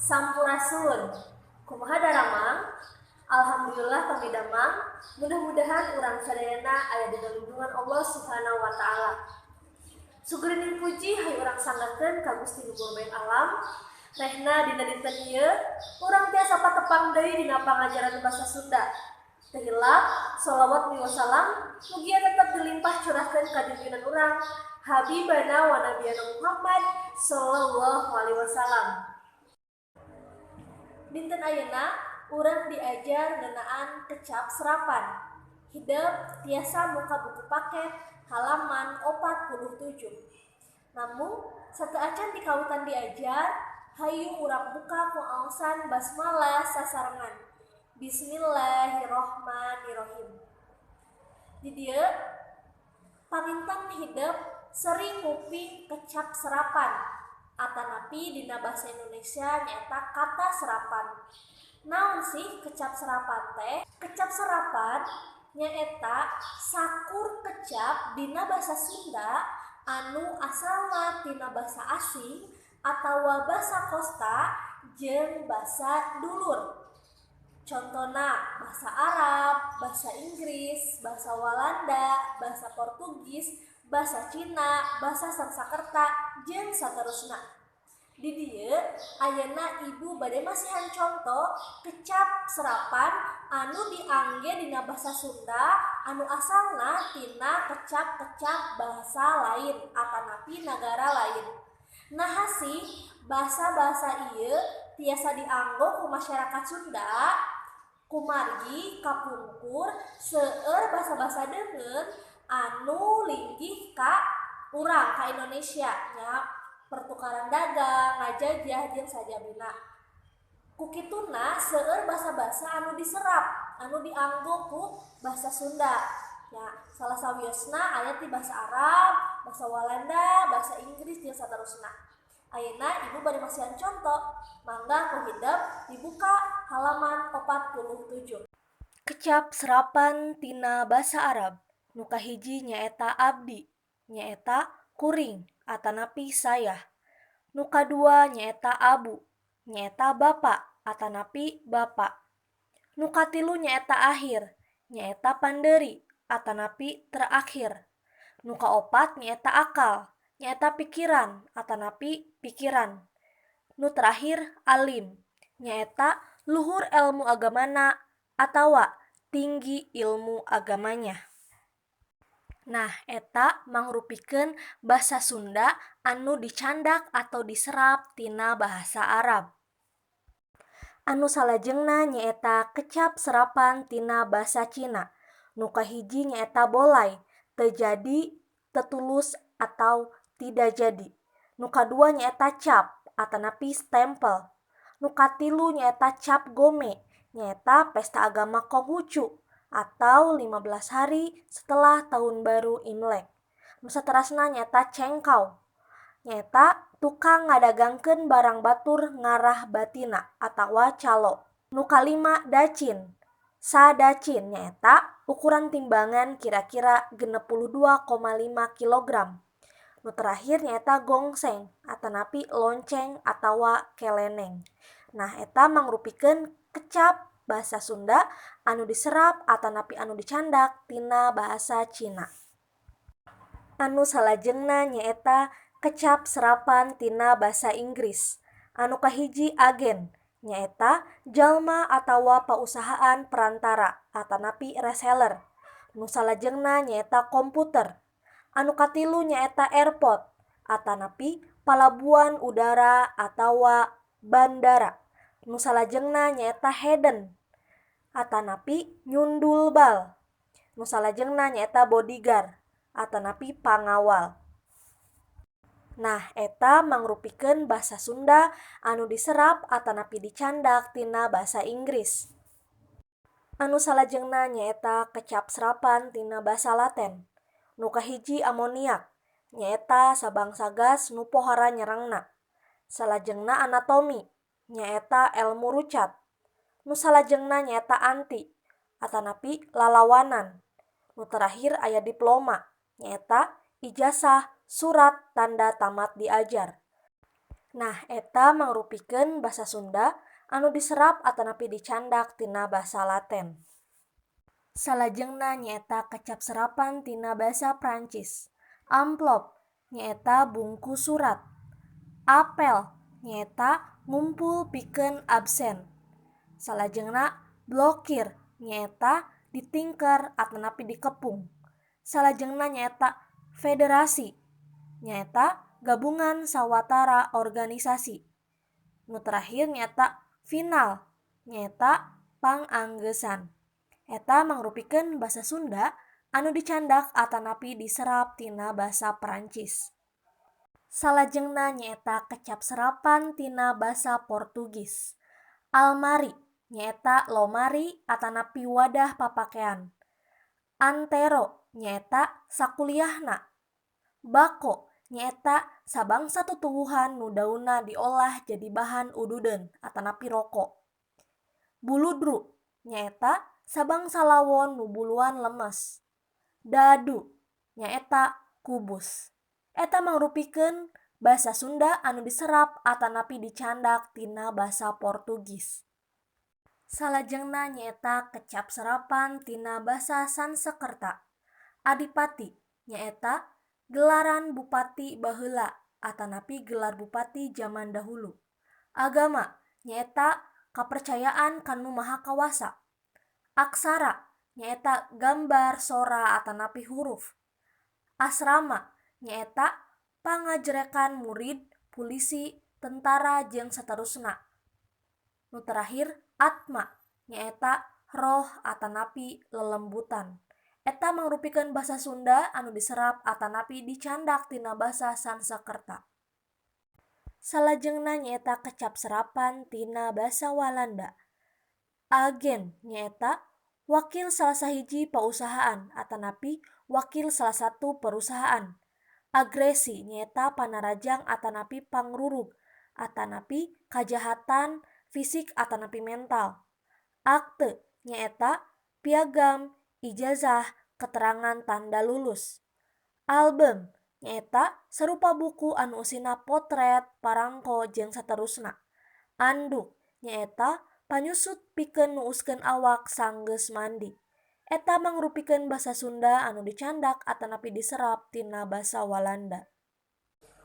Sampurasun. Kumaha daramang? Alhamdulillah kami damang. Mudah-mudahan urang sadayana aya di lindungan Allah Subhanahu wa taala. Sugeuning puji hayang urang sangakeun ka Gusti Nuhun bae alam. Rehna dina dinten ieu urang tiasa patepang deui dina pangajaran basa Sunda. Teu hilap shalawat wasallam mugia tetep dilimpah curahkeun ka junjungan urang Habibana wa Nabiyana Muhammad sallallahu alaihi wasallam. Dinten ayeuna urang diajar ngeunaan kecap serapan. Hideuk tiasa muka buku paket halaman 47. Namun sateu acan dikautan diajar, hayu urang buka ku aosan basmalah sasarengan. Bismillahirrohmanirrohim. Di dieu paminten hideuk sering nguping kecap serapan. Atanapi dina basa Indonesia nyaeta kata serapan. Naon sih kecap serapan teh? Kecap serapan nyaeta sakur kecap dina basa Sunda anu asalna tina basa asing atawa basa kosta jeung basa dulur. Contona basa Arab, basa Inggris, basa Walanda, basa Portugis, basa Cina, basa Sanskerta, jeung saterusna. Di dieu ayeuna ibu bade masihan contoh kecap serapan anu diangge dina basa Sunda anu asalna tina kecap-kecap basa lain atanapi nagara lain. Nah sih basa-basa ieu tiasa dianggo ku masyarakat Sunda kumargi kapungkur seueur basa-basa deungeun anu linggih ka urang ka Indonesia nya pertukaran dagang, ngajajah jeung sajabina. Kukituna seueur basa-basa anu diserap, anu dianggo ku basa Sunda. Ya, salah sawiosna aya ti basa Arab, basa Walanda, basa Inggris jeung saterusna. Ayeuna ibu bade masihan contoh, mangga ku hideuk dibuka halaman 47. Kecap serapan tina basa Arab. Nu kahiji nyaeta abdi, nyaeta kuring atanapi saya. Nu kadua nyaeta abu, nyaeta bapa atanapi bapa. Nu katilu nyaeta akhir, nyaeta pandeuri atanapi terakhir. Nu kaopat nyaeta akal, nyaeta pikiran atanapi pikiran. Nu terakhir alim, nyaeta luhur ilmu agamana atawa tinggi ilmu agamanya. Nah, eta mangrupikeun basa Sunda anu dicandak atau diserap tina bahasa Arab. Anu salajengna nyaeta kecap serapan tina basa Cina. Nu kahiji nyaeta bolai, teu jadi, teu tulus atau tidak jadi. Nu kadua nyaeta cap atanapi stempel. Nu katilu nyaeta cap gome, nyaeta pesta agama Konghucu atau 15 hari setelah tahun baru Imlek. Nu saterasna nyaeta cengkau, nyaeta tukang ngadagangkeun barang batur ngarah batina atawa calo. Nu kalima dacin, sadacin nyaeta ukuran timbangan kira-kira 62,5 kg. Nu terakhir nyaeta gongseng atanapi lonceng atawa keleneng. Nah, eta mangrupikeun kecap basa Sunda anu diserap atanapi anu dicandak tina bahasa Cina. Anu salajengna nyaeta kecap serapan tina basa Inggris. Anu kahiji agen, nyaeta jalma atawa pausahaan perantara atanapi reseller. Nu salajengna nyaeta komputer. Anu katilu nyaeta airport atanapi palabuhan udara atawa bandara. Nu salajengna nyaeta hidden atanapi nyundul bal. Nu salajengna nyaeta bodyguard atanapi pangawal. Nah, eta mangrupikeun basa Sunda anu diserap atanapi dicandak tina basa Inggris. Anu salajengna nyaeta kecap serapan tina basa Laten. Nu kahiji amoniak, nyaeta sabangsa gas nu pohara nyerangna. Salajengna anatomi, nyaeta elmu rucat. Nu salajengna nyaeta anti atanapi lalawanan. Nu terakhir aya diploma, nyaeta ijazah surat tanda tamat diajar. Nah, eta mangrupikeun basa Sunda anu diserap atanapi dicandak tina basa Laten. Salajengna nyaeta kecap serapan tina basa Prancis. Amplop nyaeta bungkus surat. Apel nyaeta ngumpul pikeun absen. Salajengna blokir nyaeta ditingker atanapi dikepung. Salajengna nyaeta federasi nyaeta gabungan sawatara organisasi. Nu terakhir nyaeta final nyaeta panganggesan. Eta mangrupikeun basa Sunda anu dicandak atanapi diserap tina basa Perancis. Salajengna nyaeta kecap serapan tina basa Portugis. Almari nyaeta lomari atanapi wadah papakean. Antero nyaeta sakuliahna. Bako nyaeta sabangsa tutuwuhan nu daunna diolah jadi bahan ududeun atanapi rokok. Buludru nyaeta sabangsa lawon nu buluan lemes. Dadu nyaeta kubus. Eta mangrupikeun basa Sunda anu diserap atanapi dicandak tina basa Portugis. Salajengna nyaeta kecap serapan tina basa Sansekerta. Adipati nyaeta gelaran bupati baheula atanapi gelar bupati zaman dahulu. Agama nyaeta kapercayaan kanu maha kawasa. Aksara nyaeta gambar sora atanapi huruf. Asrama nyaeta pangajrekan murid, pulisi, tentara jeung saterusna. Nu terakhir atma nyaeta roh atanapi lelembutan. Eta mangrupikeun basa Sunda anu diserap atanapi dicandak tina basa Sansekerta. Salajengna nyaeta kecap serapan tina basa Walanda. Agen nyaeta wakil salah sahiji pausahaan atanapi wakil salah satu perusahaan. Agresi nyaeta panarajang atanapi pangrurug atanapi kajahatan fisik atanapi mental. Akte nyaeta piagam, ijazah, keterangan tanda lulus. Album nyaeta sarupa buku anu isina potret, parangko jeung saterusna. Anduk nyaeta panyusut pikeun nuuskeun awak sanggeus mandi. Eta mangrupikeun basa Sunda anu dicandak atanapi diserap tina basa Walanda.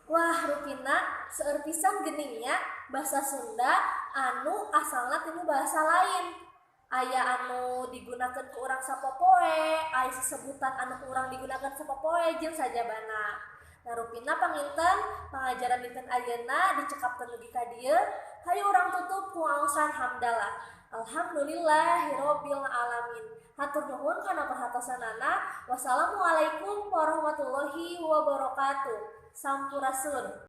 Wah, rupina seueur pisan geningnya basa Sunda anu asalna tina bahasa lain. Aya anu digunakeun ku urang sapopoe, aya sesebutan anu ku urang digunakeun sapopoe jeung sajabana. Nah, rupina panginten pangajaran dinten ayeuna dicekapkeun dugi ka dieu. Hayu urang tutup ku ngaosan hamdalah. Alhamdulillahirabbil alamin. Hatur nuhun kana perhatosanana. Wassalamualaikum warahmatullahi wabarakatuh. Sampurasun.